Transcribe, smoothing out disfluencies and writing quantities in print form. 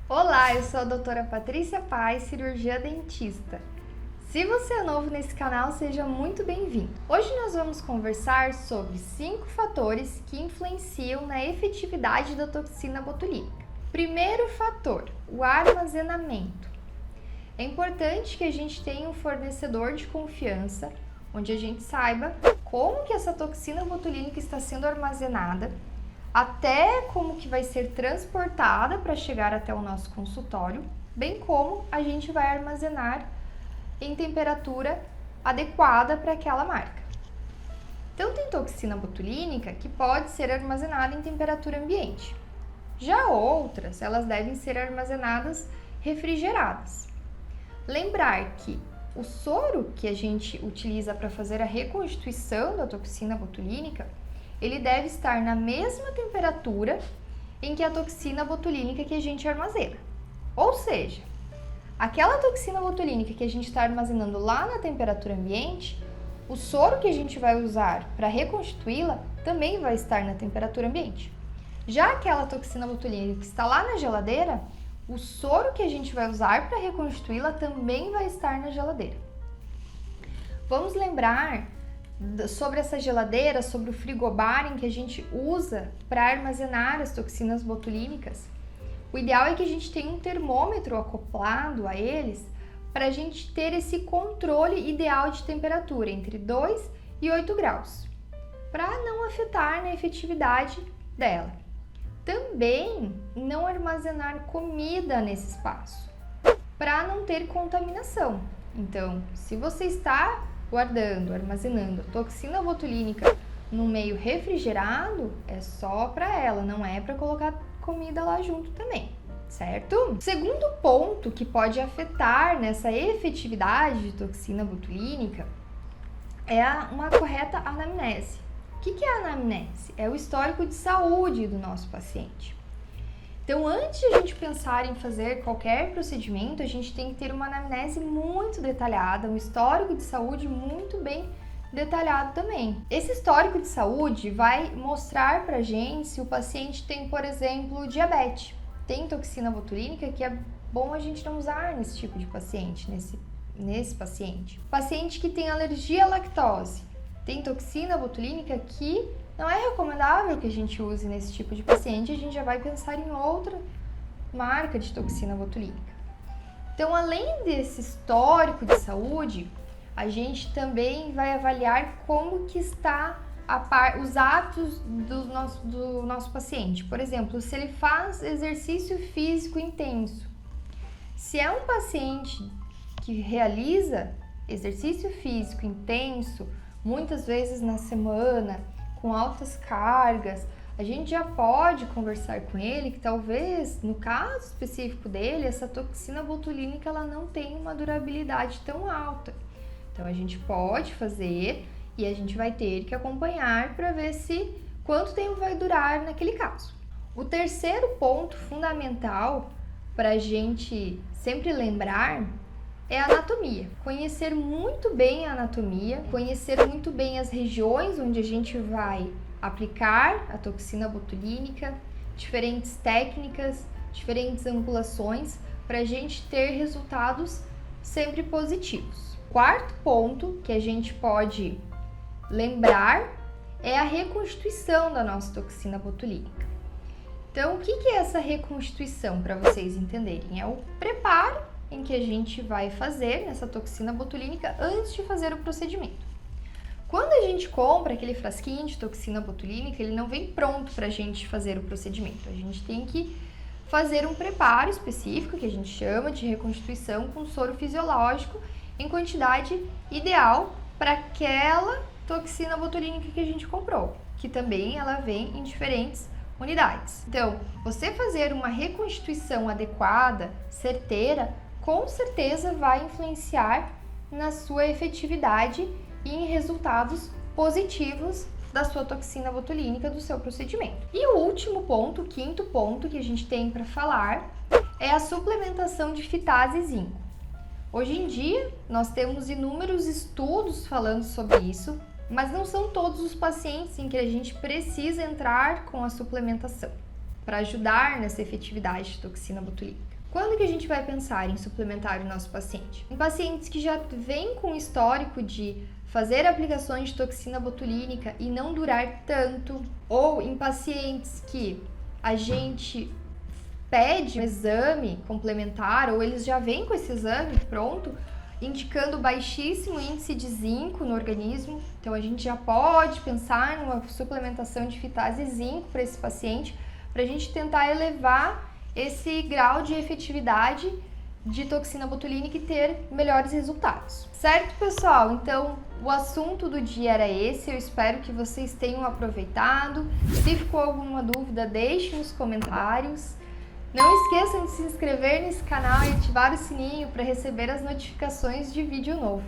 Olá, eu sou a doutora Patrícia Paz, cirurgia dentista. Se você é novo nesse canal, seja muito bem-vindo. Hoje nós vamos conversar sobre 5 fatores que influenciam na efetividade da toxina botulínica. Primeiro fator, o armazenamento. É importante que a gente tenha um fornecedor de confiança, onde a gente saiba como que essa toxina botulínica está sendo armazenada, até como que vai ser transportada para chegar até o nosso consultório, bem como a gente vai armazenar em temperatura adequada para aquela marca. Então, tem toxina botulínica que pode ser armazenada em temperatura ambiente. Já outras, elas devem ser armazenadas refrigeradas. Lembrar que o soro que a gente utiliza para fazer a reconstituição da toxina botulínica, ele deve estar na mesma temperatura em que a toxina botulínica que a gente armazena. Ou seja, aquela toxina botulínica que a gente está armazenando lá na temperatura ambiente, o soro que a gente vai usar para reconstituí-la também vai estar na temperatura ambiente. Já aquela toxina botulínica que está lá na geladeira, o soro que a gente vai usar para reconstituí-la também vai estar na geladeira. Vamos lembrar sobre essa geladeira, sobre o frigobar em que a gente usa para armazenar as toxinas botulínicas. O ideal é que a gente tenha um termômetro acoplado a eles para a gente ter esse controle ideal de temperatura entre 2 e 8 graus, para não afetar na efetividade dela. Também não armazenar comida nesse espaço, para não ter contaminação. Então, se você está guardando, armazenando a toxina botulínica no meio refrigerado, é só para ela, não é para colocar comida lá junto também, certo? Segundo ponto que pode afetar nessa efetividade de toxina botulínica é uma correta anamnese. O que é a anamnese? É o histórico de saúde do nosso paciente. Então, antes de a gente pensar em fazer qualquer procedimento, a gente tem que ter uma anamnese muito detalhada, um histórico de saúde muito bem detalhado também. Esse histórico de saúde vai mostrar pra gente se o paciente tem, por exemplo, diabetes. Tem toxina botulínica que é bom a gente não usar nesse tipo de paciente, nesse paciente. Paciente que tem alergia à lactose. Tem toxina botulínica que não é recomendável que a gente use nesse tipo de paciente, a gente já vai pensar em outra marca de toxina botulínica. Então, além desse histórico de saúde, a gente também vai avaliar como que está os hábitos do nosso paciente. Por exemplo, se ele faz exercício físico intenso. Se é um paciente que realiza exercício físico intenso, muitas vezes na semana, com altas cargas, a gente já pode conversar com ele que talvez, no caso específico dele, essa toxina botulínica ela não tem uma durabilidade tão alta. Então, a gente pode fazer e a gente vai ter que acompanhar para ver quanto tempo vai durar naquele caso. O terceiro ponto fundamental para a gente sempre lembrar é a anatomia. Conhecer muito bem a anatomia, conhecer muito bem as regiões onde a gente vai aplicar a toxina botulínica, diferentes técnicas, diferentes angulações, para a gente ter resultados sempre positivos. Quarto ponto que a gente pode lembrar é a reconstituição da nossa toxina botulínica. Então, o que é essa reconstituição, para vocês entenderem? É o preparo em que a gente vai fazer nessa toxina botulínica antes de fazer o procedimento. Quando a gente compra aquele frasquinho de toxina botulínica, ele não vem pronto para a gente fazer o procedimento. A gente tem que fazer um preparo específico, que a gente chama de reconstituição com soro fisiológico, em quantidade ideal para aquela toxina botulínica que a gente comprou, que também ela vem em diferentes unidades. Então, você fazer uma reconstituição adequada, certeira, com certeza vai influenciar na sua efetividade e em resultados positivos da sua toxina botulínica do seu procedimento. E o último ponto, o quinto ponto que a gente tem para falar é a suplementação de fitase e zinco. Hoje em dia, nós temos inúmeros estudos falando sobre isso, mas não são todos os pacientes em que a gente precisa entrar com a suplementação para ajudar nessa efetividade de toxina botulínica. Quando que a gente vai pensar em suplementar o nosso paciente? Em pacientes que já vêm com histórico de fazer aplicações de toxina botulínica e não durar tanto, ou em pacientes que a gente pede um exame complementar, ou eles já vêm com esse exame pronto, indicando baixíssimo índice de zinco no organismo. Então a gente já pode pensar numa suplementação de fitase e zinco para esse paciente, para a gente tentar elevar esse grau de efetividade de toxina botulínica e ter melhores resultados. Certo, pessoal? Então, o assunto do dia era esse. Eu espero que vocês tenham aproveitado. Se ficou alguma dúvida, deixe nos comentários. Não esqueçam de se inscrever nesse canal e ativar o sininho para receber as notificações de vídeo novo.